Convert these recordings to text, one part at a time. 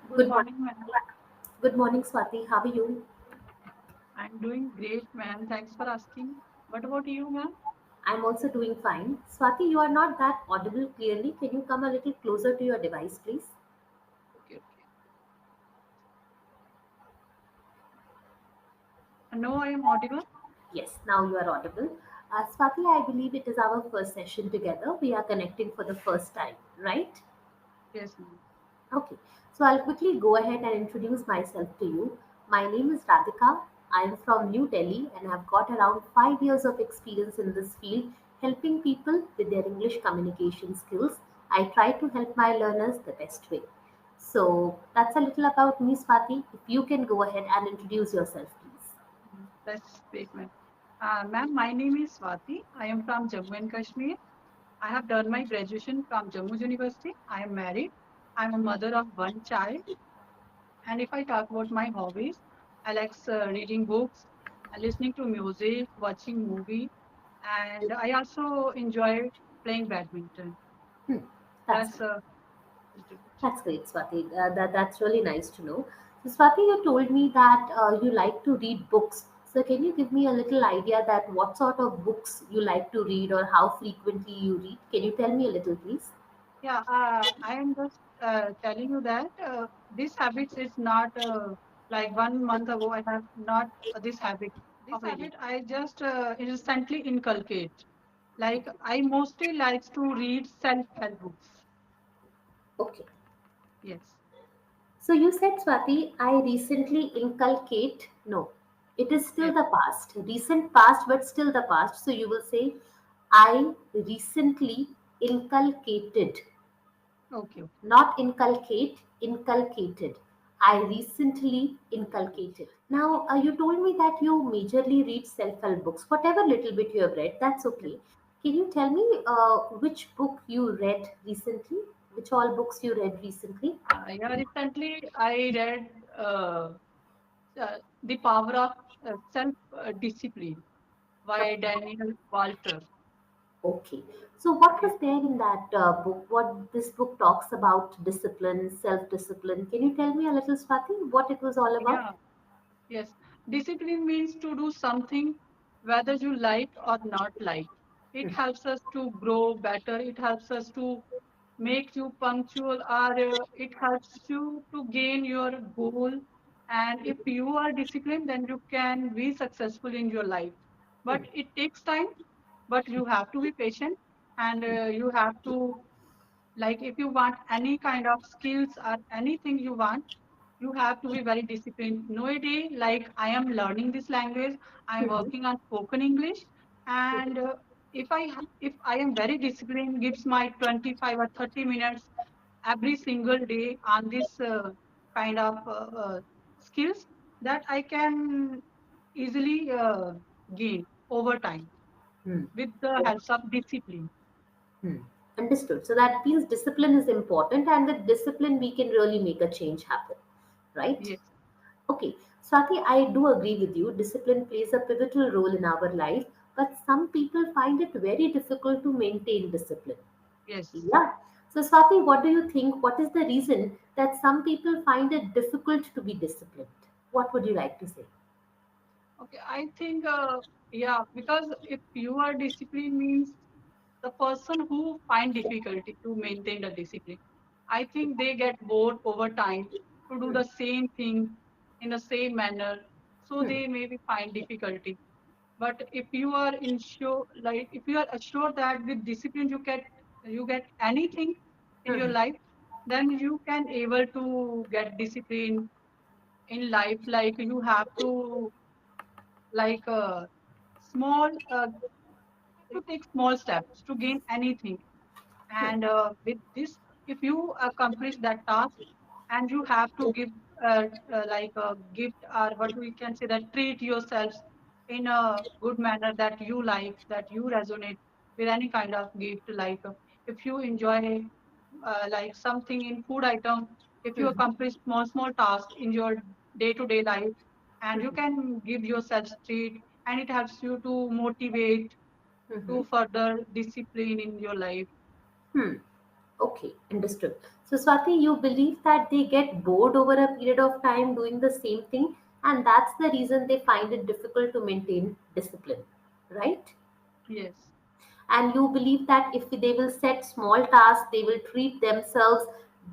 Good Good morning. morning, ma'am. Good morning, Swati. How are you? I'm doing great, ma'am. Thanks for asking. What about you, ma'am? I'm also doing fine. Swati, you are not that audible clearly. Can you come a little closer to your device, please? Okay, okay. No, I am audible. Yes, now you are audible. Swati, I believe it is our first session together. We are connecting for the first time, right? Yes, ma'am. Okay, so I'll quickly go ahead and introduce myself to you. My name is Radhika. I am from New Delhi and have got around 5 years of experience in this field, helping people with their English communication skills. I try to help my learners the best way. So that's a little about me, Swati. If you can go ahead and introduce yourself, please. That's great, ma'am. Ma'am, my name is Swati. I am from Jammu and Kashmir. I have done my graduation from Jammu University. I am married. I'm a mother of one child. And if I talk about my hobbies, I like reading books, listening to music, watching movie, and I also enjoy playing badminton. Hmm, that's That's great. little bit. That's great, Swati. That's really nice to know. So, Swati, you told me that you like to read books. So, can you give me a little idea that what sort of books you like to read or how frequently you read? Can you tell me a little, please? Yeah, I am just telling you that this habit is not like 1 month ago. I have not this habit This of habit. reading. I just instantly inculcate. Like I mostly likes to read self-help books. Okay. Yes. So, you said, Swati, I recently inculcate. No, it is still Yes. the past. Recent past, but still the past. So, you will say, I recently inculcated. Okay. Okay. Not inculcate, inculcated. I recently inculcated. Now, you told me that you majorly read self help books. Whatever little bit you have read, that's Yes. okay. Can you tell me which book you read recently? Which all books you read recently? Yeah. Recently, I read The Power of Self-Discipline The by Daniel Walter. Okay. So, what Yes. was there in that book? What this book talks about discipline, self discipline. Can you tell me a little, Swati, what it was all about? Yeah. Yes, discipline means to do something whether you like or not like. It helps us to grow better. It helps us to make you punctual, or it helps you to gain your goal. And if you are disciplined, then you can be successful in your life. Hmm. But it takes time, but you have to be patient, and you have to, like, if you want any kind of skills or anything you want, you have to be very disciplined. Nowadays, like I am learning this language, I am Hmm. working on spoken English, and if I am very disciplined, gives my 25 or 30 minutes every single day on this kind of skills, that I can easily gain over time Hmm. with the help of discipline. Hmm. Understood. So that means discipline is important, and with discipline, we can really make a change happen, right? Yes, Okay, Swati, I do agree with you. Discipline plays a pivotal role in our life, but some people find it very difficult to maintain discipline. yes. Yeah. So, Swati, what do you think? What is the reason that some people find it difficult to be disciplined? What would you like to say? Okay, I think, yeah, because if you are disciplined means the person who find difficulty to maintain the discipline, I think they get bored over time to do Hmm. the same thing in the same manner, so Hmm. they maybe find difficulty. But if you are ensure, like if you are assured that with discipline you get anything in your Hmm. life, then you can able to get discipline in life. Like you have to, like small to take small steps to gain anything, Hmm. and with this, if you accomplish that task, and you have to give like a gift, or what we can say, that treat yourselves in a good manner, that you like, that you resonate with any kind of gift, like if you enjoy like something in food item, if you Hmm. accomplish small small tasks in your day to day life, and you Hmm. can give yourself treat, and it helps you to motivate Hmm. to further discipline in your life. Hmm. Okay, understood. So, Swati, you believe that they get bored over a period of time doing the same thing, and that's the reason they find it difficult to maintain discipline, right? Yes, And you believe that if they will set small tasks, they will treat themselves,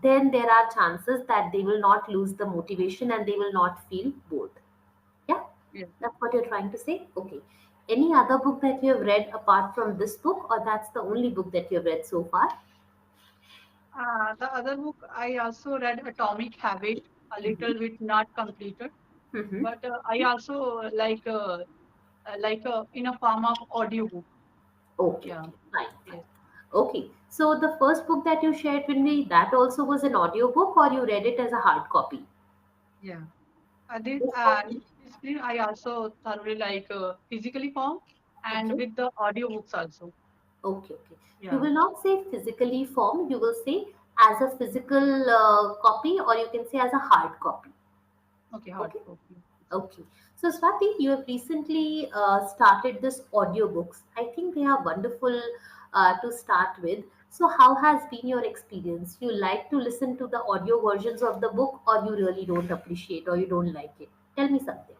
then there are chances that they will not lose the motivation and they will not feel bored. Yeah, yes. that's what you're trying to say. Okay. Any other book that you have read apart from this book, or that's the only book that you have read so far? The other book I also read Atomic Habit, a Mm-hmm. little bit not completed, Mm-hmm. but I also in a form of audiobook. Okay, Yeah, okay, fine, fine. yes, Okay, so the first book that you shared with me, that also was an audiobook, or you read it as a hard copy? yeah. I did. This one? Basically, I also thoroughly like physically form and Okay, with the audiobooks also. okay, okay. You Yeah. will not say physically formed, you will say as a physical copy, or you can say as a hard copy. Okay, hard Okay. copy. Okay. So, Swati, you have recently started this audiobooks. I think they are wonderful to start with. So, how has been your experience? You like to listen to the audio versions of the book, or you really don't appreciate, or you don't like it? Tell me something.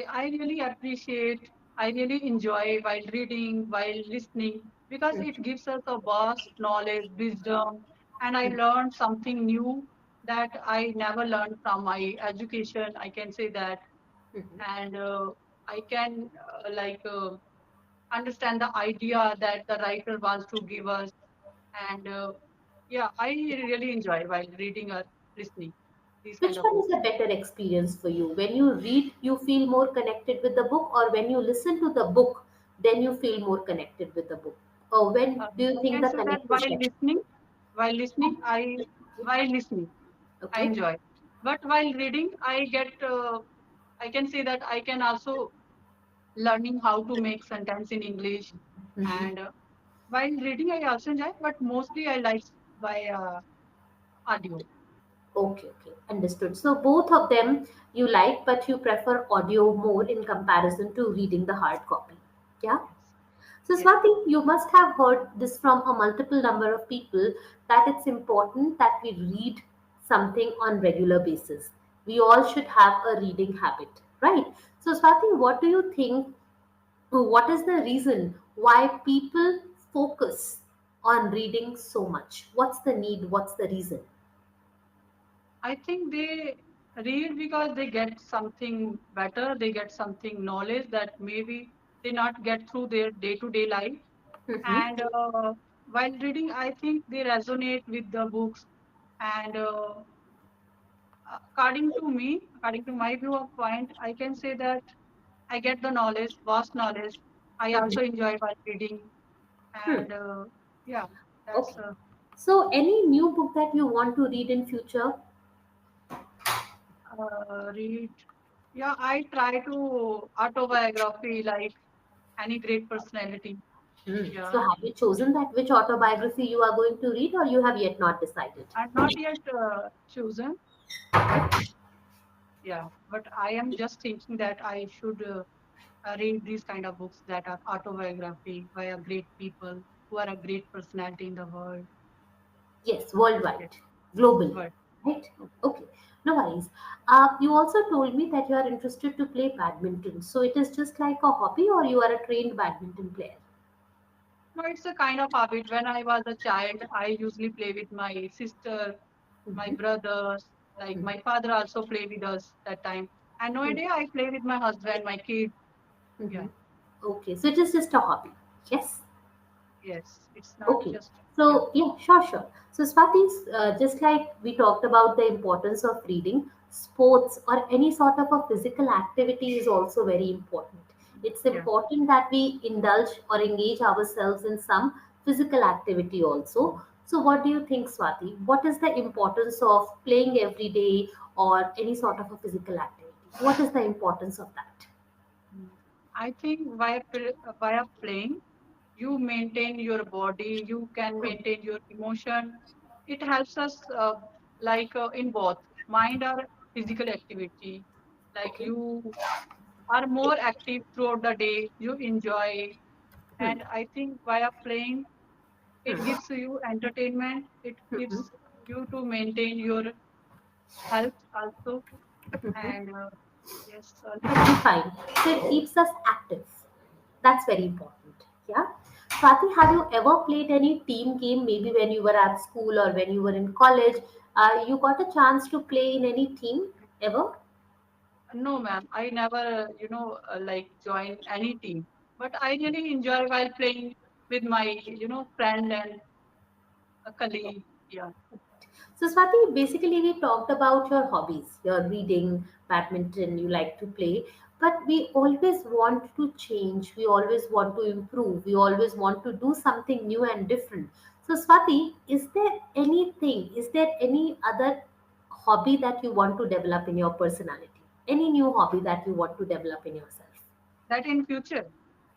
I really appreciate, I really enjoy while reading, while listening, because it Mhm, gives us a vast knowledge, wisdom, and I learned something new that I never learned from my education. I can say that, mhm. and I can understand the idea that the writer wants to give us, and yeah, I really enjoy while reading or listening these kind Which of one is books. a better experience for you? When you read, you feel more connected with the book, or when you listen to the book, then you feel more connected with the book? Or when do you I think can the say that connect is better? while listening, while listening, I Okay. enjoy. But while reading, I can say that I can also learning how to make sentence in English. Mhm. And while reading, I also enjoy, but mostly I like by audio. Okay, okay, understood. So both of them you like, but you prefer audio more in comparison to reading the hard copy. Yeah. Yes, So yes. Swati, you must have heard this from a multiple number of people that it's important that we read something on regular basis. We all should have a reading habit, right? So Swati, what do you think? What is the reason why people focus on reading so much? What's the need? What's the reason? I think they read because they get something better, they get something knowledge that maybe they not get through their day-to-day life. Mm-hmm. And while reading, I think they resonate with the books. And according to my view of point, I can say that I get the knowledge, vast knowledge. I also enjoy while reading. Hmm. And yeah, that's Okay. So, any new book that you want to read in future? read. Yeah, I try to autobiography like any great personality. Hmm. Yeah, So, have you chosen that which autobiography you are going to read, or you have yet not decided? I'm not yet chosen, but yeah, but I am just thinking that I should read these kind of books that are autobiography by a great people who are a great personality in the world. Yes, Yes, worldwide, globally, but right? okay. Okay, no worries. You also told me that you are interested to play badminton. So, it is just like a hobby, or you are a trained badminton player? No, it's a kind of habit. When I was a child, I usually play with my sister, my Mm-hmm. brothers, like my father also play with us that time. And Mm-hmm. nowadays I play with my husband, my kid. Mm-hmm. Yeah, Okay, so it is just a hobby. Yes. yes, it's not Okay. just yeah, So, yeah, sure, sure. So, Swati, just like we talked about the importance of reading, sports or any sort of a physical activity is also very important. It's yeah. important that we indulge or engage ourselves in some physical activity also. So, what do you think, Swati? What is the importance of playing every day or any sort of a physical activity? What is the importance of that? Mm. I think via playing, you maintain your body, you can Hmm. maintain your emotion. It helps us in both mind or physical activity. Like Okay. you are more active throughout the day, you enjoy. Hmm. And I think via playing, It gives you entertainment. It Mhm. gives you to maintain your health also. Mhm. And yes, Okay, fine. So it keeps us active. That's very important. Yeah. Swati, have you ever played any team game, maybe when you were at school or when you were in college? You got a chance to play in any team ever? no, ma'am, I never, like join any team. But I really enjoy while playing with my, friend and a colleague. Yeah. So, Swati, basically, we talked about your hobbies, your reading, badminton, you like to play, but we always want to change, we always want to improve, we always want to do something new and different. So, Swati, is there any other hobby that you want to develop in your personality? Any new hobby that you want to develop in yourself? That in future,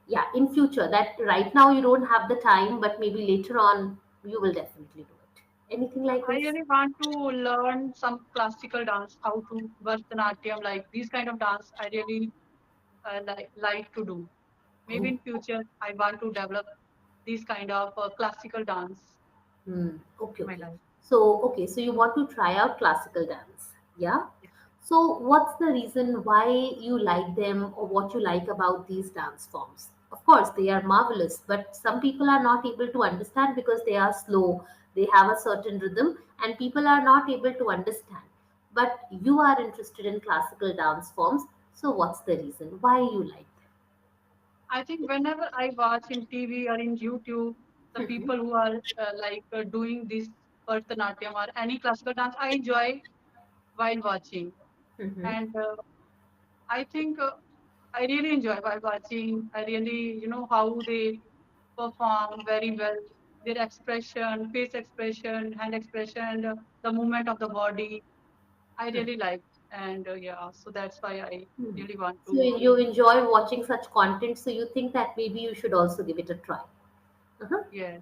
Yeah, in future, that right now you don't have the time, but maybe later on you will definitely do it. Anything like I this? really want to learn some classical dance, how to Bharatanatyam, like these kind of dance. I really like to do. Maybe in future, I want to develop these kind of classical dance Hmm. Okay, in my okay. life. So you want to try out classical dance, yeah? So, what's the reason why you like them or what you like about these dance forms? Of course, they are marvelous, but some people are not able to understand because they are slow, they have a certain rhythm, and people are not able to understand. But you are interested in classical dance forms, so what's the reason why you like I think whenever I watch in TV or in YouTube, the them? people who are doing this Bharatanatyam or any classical dance, I enjoy while watching. Hmm. And I think I really enjoy while watching. I really, how they perform very well. Their expression, face expression, hand expression, the movement of the body, I really like. And yeah, so that's why I Hmm. really want So to. you enjoy watching such content, so you think that maybe you should also give it a try. Uh-huh. Yeah,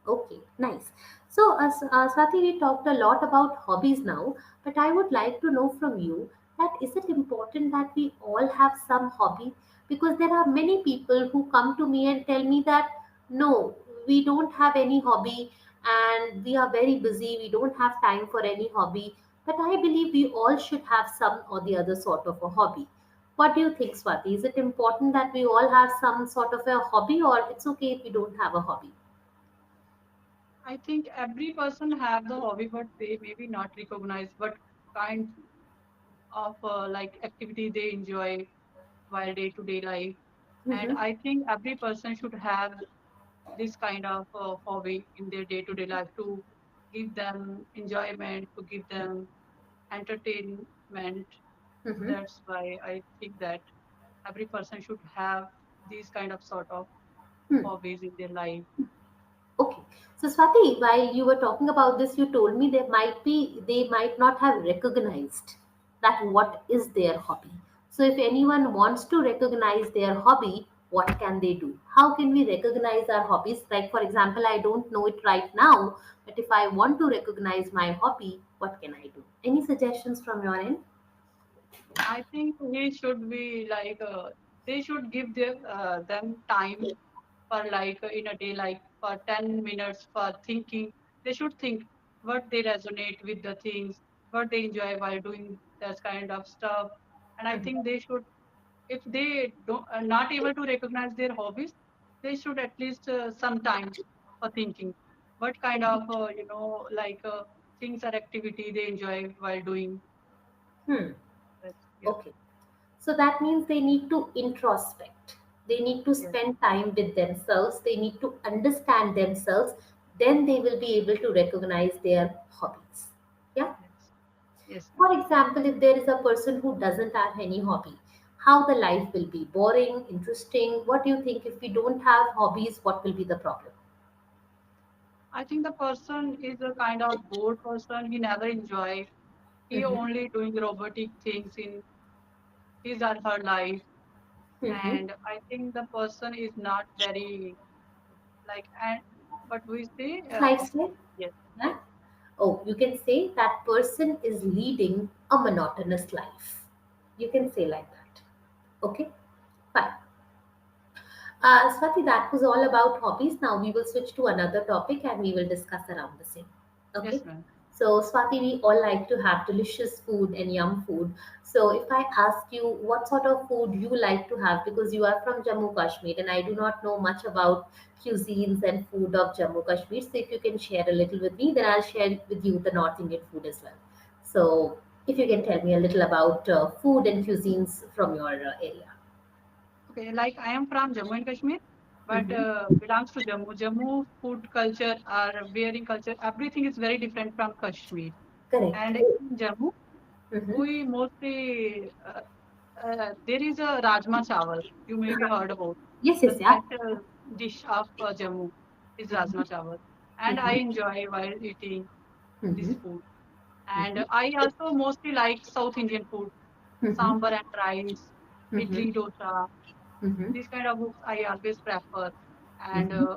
Okay, nice. So, Swati, we talked a lot about hobbies now, but I would like to know from you that is it important that we all have some hobby? Because there are many people who come to me and tell me that no, we don't have any hobby and we are very busy, we don't have time for any hobby. But I believe we all should have some or the other sort of a hobby. What do you think, Swati? Is it important that we all have some sort of a hobby, or it's okay if we don't have a hobby? I think every person have the hobby, but they maybe not recognize what kind of like activity they enjoy while day to day life. And Mm-hmm. I think every person should have this kind of hobby in their day to day life to give them enjoyment, to give them entertainment. So Mm-hmm. that's why I think that every person should have these kind of sort of Hmm. hobbies in their life. Okay. So Swati, while you were talking about this, you told me they might not have recognized that what is their hobby. So if anyone wants to recognize their hobby, what can they do? How can we recognize our hobbies? Like for example, I don't know it right now, but if I want to recognize my hobby, what can I do? Any suggestions from your end? I think he should be like they should give them time for like in a day, like for 10 minutes for thinking. They should think what they resonate with the things, what they enjoy while doing that kind of stuff. And I think they should, if they don't are not able to recognize their hobbies, they should at least some time for thinking what kind of like things or activity they enjoy while doing Hmm. that. Yeah, Okay. So that means they need to introspect. They need to yeah, spend time with themselves. They need to understand themselves. Then they will be able to recognize their hobbies. Yeah. yes, yes, ma'am. For example, if there is a person who doesn't have any hobby, how the life will be boring, interesting. What do you think? If we don't have hobbies, what will be the problem? I think the person is a kind of bored person. He never enjoy. He Mm-hmm. only doing robotic things in his or her life. Mm-hmm. And I think the person is not very like, and what we say, Lifestyle. yes, Yeah. yes. Oh, you can say that person is leading a monotonous life. You can say like that. Okay, fine. Swati, that was all about hobbies. Now we will switch to another topic and we will discuss around the same. Okay. Yes, ma'am. So, Swati, we all like to have delicious food and yum food. So, if I ask you what sort of food you like to have, because you are from Jammu Kashmir and I do not know much about cuisines and food of Jammu Kashmir. So, if you can share a little with me, then I'll share with you the North Indian food as well. So, if you can tell me a little about food and cuisines from your area. Okay, like I am from Jammu and Kashmir, but Mm-hmm. belongs to Jammu. Jammu food culture or wearing culture, everything is very different from Kashmir. Correct. And in Jammu, Mm-hmm. we mostly there is a rajma chawal. You may be heard about Yes, the yes, yeah. special dish of Jammu is Mm-hmm. rajma chawal, and I Mm-hmm. enjoy while eating this Mm-hmm. food. And I also mostly like South Indian food, Mm-hmm. sambar and rice, Mm-hmm. idli dosa. Mm-hmm. These kind of foods I always prefer. And Mm-hmm.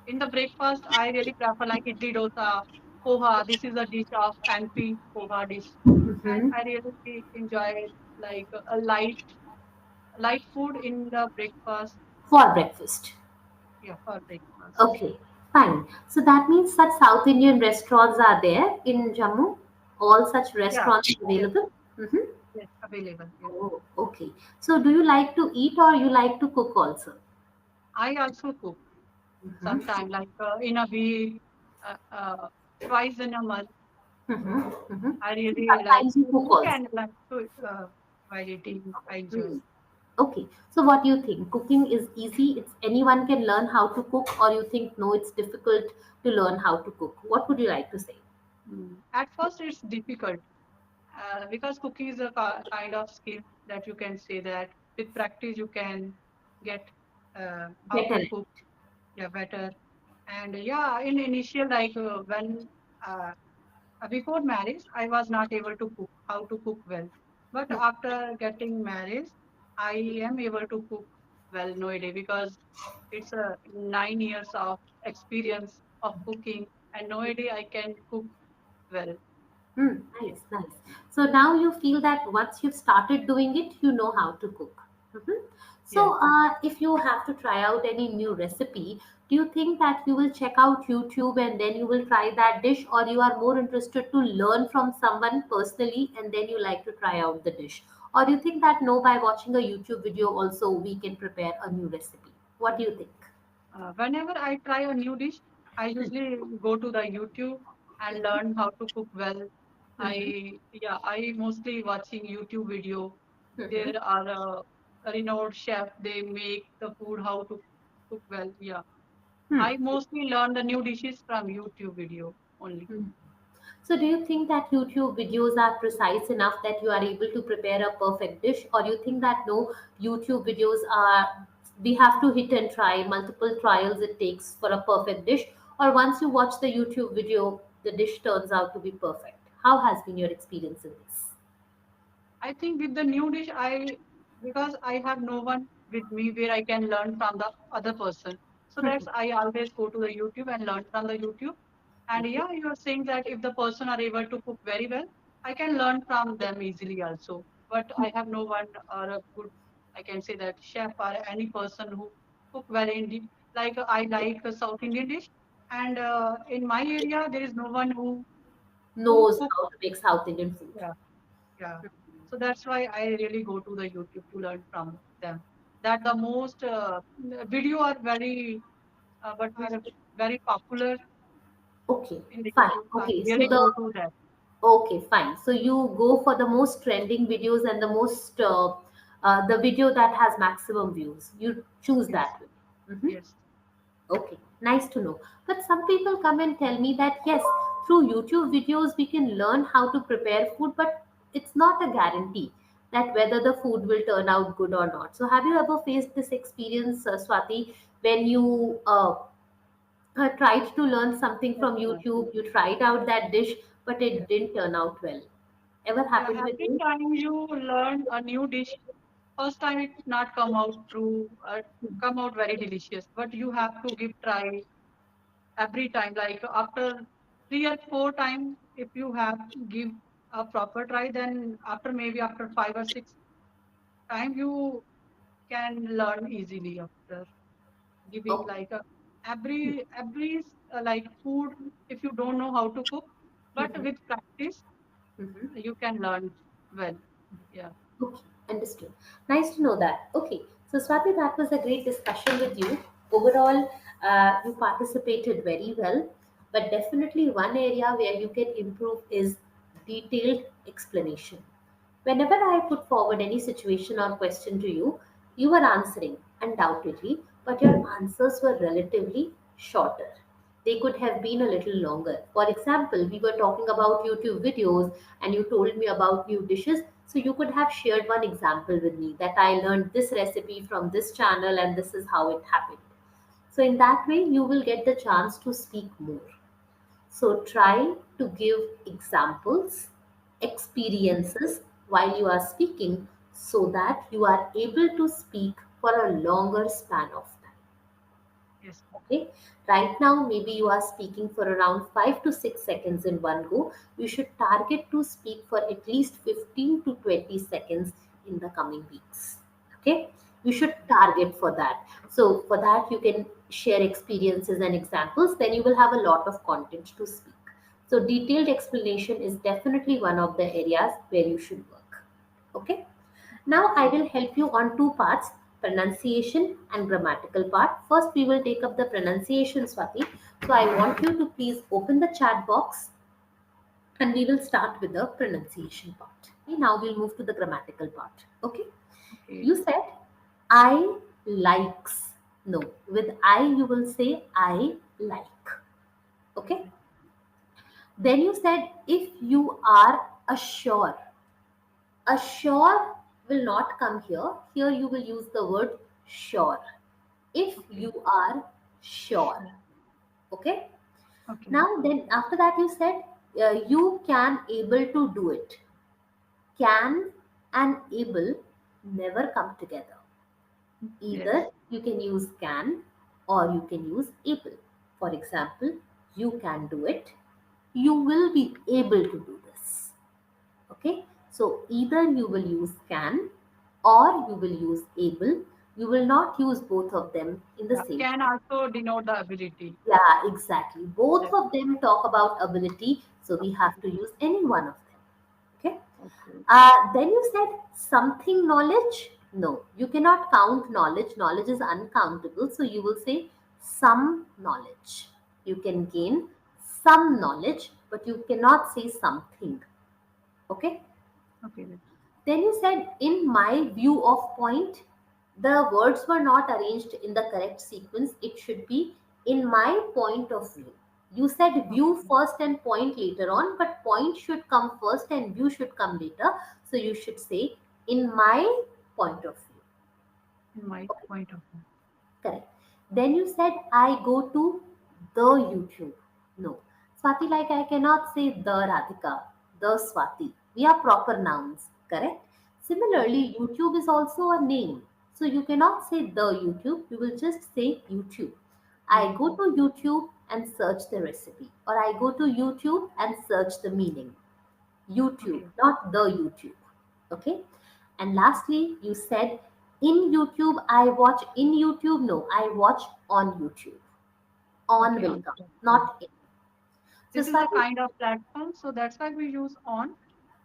in the breakfast, I really prefer like idli dosa, poha. This is a dish of MP poha dish, and Mm-hmm. I really enjoy like a light food in the breakfast. For breakfast. Yeah, for breakfast. Okay, fine. So that means that South Indian restaurants are there in Jammu. All such Yeah, restaurants yes, available. Mm-hmm. yes, available. Yes, Oh, okay. So do you like to eat or you like to cook also? I also cook Mm-hmm. sometime like in a week, twice in a month. Mm-hmm. Mm-hmm. I So really like sometimes you to cook cook also. and like to while eating. I enjoy. Hmm. Okay. So what do you think? Cooking is easy. It's anyone can learn how to cook, or you think no, it's difficult to learn how to cook. What would you like to say? At first, it's difficult because cooking is a kind of skill that you can say that with practice you can get how Better. to cook yeah better. And yeah, in initial like when uh, before marriage, I was not able to cook how to cook well. But after getting married, I am able to cook well nowadays because it's a 9 years of experience of cooking, and nowadays I can cook well. Hmm, nice, nice. So now you feel that once you've started doing it, you know how to cook. Mhm. So, Yes. if you have to try out any new recipe, do you think that you will check out YouTube and then you will try that dish, or you are more interested to learn from someone personally and then you like to try out the dish? Or do you think that no, by watching a YouTube video also we can prepare a new recipe? What do you think? Whenever I try a new dish, I usually go to the YouTube and learn how to cook well. Mm-hmm. I mostly watching YouTube video. Mm-hmm. There are a renowned chef. They make the food how to cook well. Yeah, Hmm. I mostly learn the new dishes from YouTube video only. Hmm. So, do you think that YouTube videos are precise enough that you are able to prepare a perfect dish, or you think that no, YouTube videos are we have to hit and try multiple trials it takes for a perfect dish, or once you watch the YouTube video, the dish turns out to be perfect? How has been your experience in this? I think with the new dish, I because I have no one with me where I can learn from the other person. So that's I always go to the YouTube and learn from the YouTube. And yeah, you are saying that if the person are able to cook very well, I can learn from them easily also. But I have no one or a good, I can say that chef or any person who cook well in like I like a South Indian dish, and in my area there is no one who Knows cook. how to make South Indian food. Yeah, yeah. So that's why I really go to the YouTube to learn from them. That the most video are very but are very popular Okay, in the fine. YouTube. I Okay, so really the go to that. okay, fine. So you go for the most trending videos and the most the video that has maximum views. You choose Yes, that way. Hmm. yes, Okay, nice to know. But some people come and tell me that yes, through YouTube videos we can learn how to prepare food, but it's not a guarantee that whether the food will turn out good or not. So have you ever faced this experience, Swati, when you tried to learn something yes, from ma'am. YouTube, you tried out that dish, but Yeah. it didn't turn out well? Ever Yeah, happened with every you? time you learn a new dish, first time it not come out true, come out very delicious. But you have to give try every time. Like after 3 or 4 times, if you have give a proper try, then after maybe after 5 or 6 time you can learn easily after. giving Oh. like every like food. If you don't know how to cook, but Mhm. with practice, Mhm. you can learn well. Yeah. Okay, understood. Nice to know that. Okay, so Swati, that was a great discussion with you. Overall, you participated very well, but definitely one area where you can improve is detailed explanation. Whenever I put forward any situation or question to you, you were answering undoubtedly, but your answers were relatively shorter. They could have been a little longer. For example, we were talking about YouTube videos and you told me about new dishes. So you could have shared one example with me that I learned this recipe from this channel and this is how it happened. So in that way, you will get the chance to speak more. So try to give examples, experiences while you are speaking so that you are able to speak for a longer span of time. Yes. Okay, right now maybe you are speaking for around 5 to 6 seconds in one go. You should target to speak for at least 15 to 20 seconds in the coming weeks. Okay, you should Okay. target for that. So, for that, you can share experiences and examples, then you will have a lot of content to speak. So, detailed explanation is definitely one of the areas where you should work. Okay. Now I Okay. will help you on two parts, pronunciation and grammatical part. First we will take up the pronunciation, Swati. So I want you to please open the chat box and we will start with the pronunciation part. Okay, now we'll move to the grammatical part. Okay. Okay. You said I likes. No, with I you will say I like. Okay. Okay. Then you said if you are assure. Assure will not come here. Here you will use the word sure. If Okay. you are sure. Sure. Okay. Okay. Now then after that you said you can able to do it. Can and able never come together. Yes. Either you can use can or you can use able. For example, you can do it. You will be able to do this. Okay, so either you will use can or you will use able. You will not use both of them in the Yeah. same Can sentence. also denote the ability. Yeah, exactly. Both Yes. of them talk about ability, so we Okay. have to use any one of them. Okay. Okay. Then you said something knowledge. No, you cannot count knowledge. Knowledge is uncountable, so you will say some knowledge. You can gain some knowledge, but you cannot say something. Okay. Okay. Then you said, in my view of point, the words were not arranged in the correct sequence. It should be in my point of view. You said view Okay. first and point later on, but point should come first and view should come later. So you should say, in my point of view. In my Okay. point of view. Correct. Then you said, I go to the YouTube. No. Swati, like I cannot say the Radhika, the Swati. We are proper nouns. Correct. Okay. Similarly, YouTube is also a name. So you cannot say the YouTube. You will just say YouTube. I go YouTube. to YouTube and search the recipe. Or I go to YouTube and search the meaning. YouTube, Okay. not the YouTube. Okay. And lastly, you said in YouTube, I watch in YouTube. No, I watch on YouTube. On Okay. will On come, platform. not in. So, This is a Swati, kind of platform, so that's why we use on.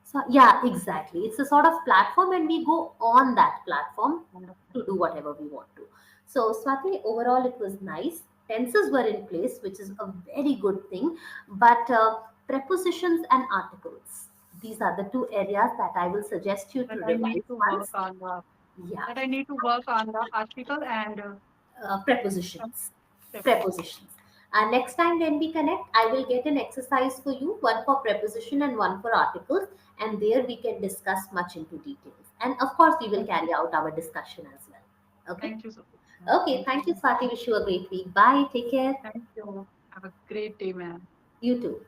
so yeah, exactly. It's a sort of platform, and we go on that platform On the to do platform. whatever we want to. So, Swati, overall, it was nice. Tenses were in place, which is a very good thing. But prepositions and articles, these are the two areas that I will suggest you to That I need revise to work once. on the Yeah, that I need to work on the article and some prepositions. preposition. Prepositions. Next time when we connect, I will get an exercise for you, one for preposition and one for articles, and there we can discuss much into details. And of course, we will Thank you. carry out our discussion as well. Okay. Thank you so much, ma'am. Okay. Thank Thank you, you. Swati. Wish you a great week. Bye. Take care. Thank you. Have a great day, ma'am. You too.